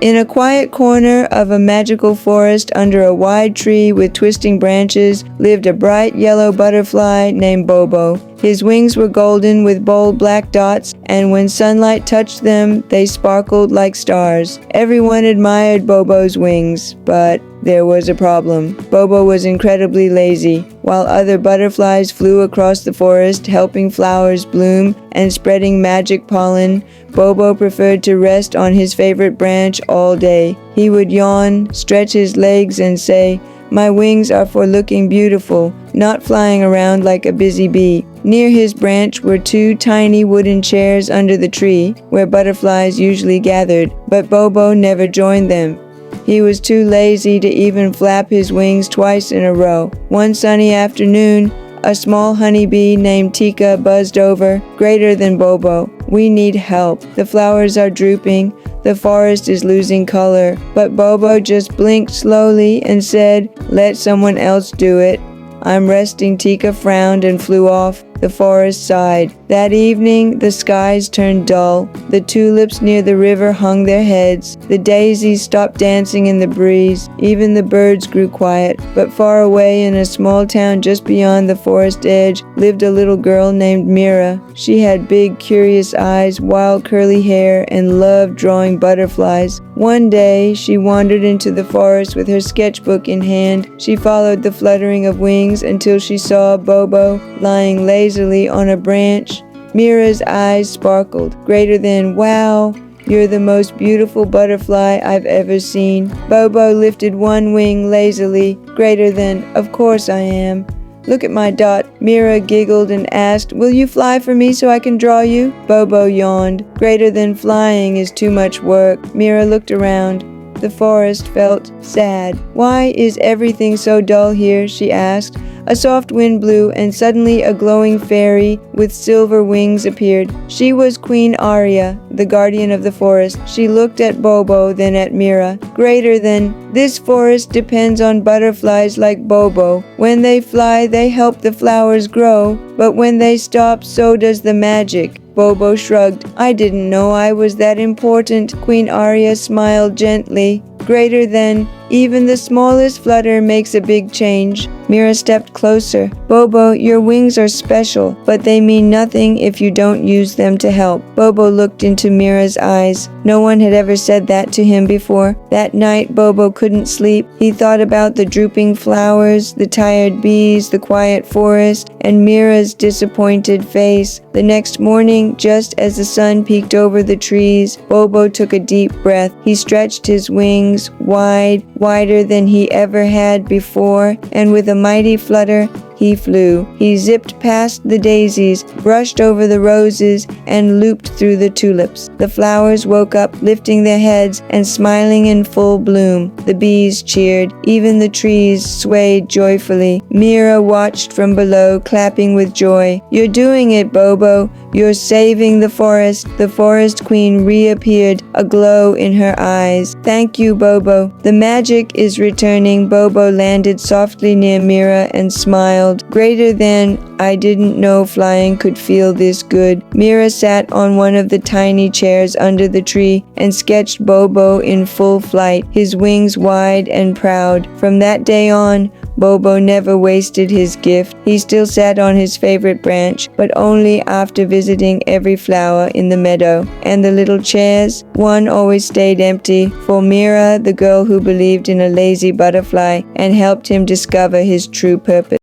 In a quiet corner of a magical forest under a wide tree with twisting branches lived a bright yellow butterfly named Bobo. His wings were golden with bold black dots, and when sunlight touched them, they sparkled like stars. Everyone admired Bobo's wings, but there was a problem. Bobo was incredibly lazy. While other butterflies flew across the forest, helping flowers bloom and spreading magic pollen, Bobo preferred to rest on his favorite branch all day. He would yawn, stretch his legs, and say, "My wings are for looking beautiful, not flying around like a busy bee." Near his branch were 2 tiny wooden chairs under the tree, where butterflies usually gathered, but Bobo never joined them. He was too lazy to even flap his wings twice in a row. One sunny afternoon, a small honeybee named Tika buzzed over, greater than Bobo. "We need help. The flowers are drooping. The forest is losing color." But Bobo just blinked slowly and said, "Let someone else do it. I'm resting." Tika frowned and flew off. The forest sighed. That evening, the skies turned dull. The tulips near the river hung their heads. The daisies stopped dancing in the breeze. Even the birds grew quiet. But far away in a small town just beyond the forest edge lived a little girl named Mira. She had big, curious eyes, wild curly hair, and loved drawing butterflies. One day, she wandered into the forest with her sketchbook in hand. She followed the fluttering of wings until she saw Bobo lying lazily on a branch. Mira's eyes sparkled, greater than, "Wow, you're the most beautiful butterfly I've ever seen." Bobo lifted one wing lazily, greater than, "Of course I am. Look at my dot." Mira giggled and asked, "Will you fly for me so I can draw you?" Bobo yawned. "Greater than flying is too much work." Mira looked around. The forest felt sad. "Why is everything so dull here?" she asked. A soft wind blew, and suddenly a glowing fairy with silver wings appeared. She was Queen Aria, the guardian of the forest. She looked at Bobo, then at Mira. "Greater than, this forest depends on butterflies like Bobo. When they fly, they help the flowers grow, but when they stop, so does the magic." Bobo shrugged. "I didn't know I was that important." Queen Aria smiled gently. "Greater than, even the smallest flutter makes a big change." Mira stepped closer. "Bobo, your wings are special, but they mean nothing if you don't use them to help." Bobo looked into Mira's eyes. No one had ever said that to him before. That night, Bobo couldn't sleep. He thought about the drooping flowers, the tired bees, the quiet forest, and Mira's disappointed face. The next morning, just as the sun peeked over the trees, Bobo took a deep breath. He stretched his wings wide, wider than he ever had before, and with a mighty flutter, he flew. He zipped past the daisies, brushed over the roses, and looped through the tulips. The flowers woke up, lifting their heads and smiling in full bloom. The bees cheered. Even the trees swayed joyfully. Mira watched from below, clapping with joy. "You're doing it, Bobo. You're saving the forest." The forest queen reappeared, a glow in her eyes. "Thank you, Bobo. The magic is returning." Bobo landed softly near Mira and smiled. "Greater than, I didn't know flying could feel this good." Mira sat on one of the tiny chairs under the tree and sketched Bobo in full flight, his wings wide and proud. From that day on, Bobo never wasted his gift. He still sat on his favorite branch, but only after visiting every flower in the meadow. And the little chairs, one always stayed empty for Mira, the girl who believed in a lazy butterfly and helped him discover his true purpose.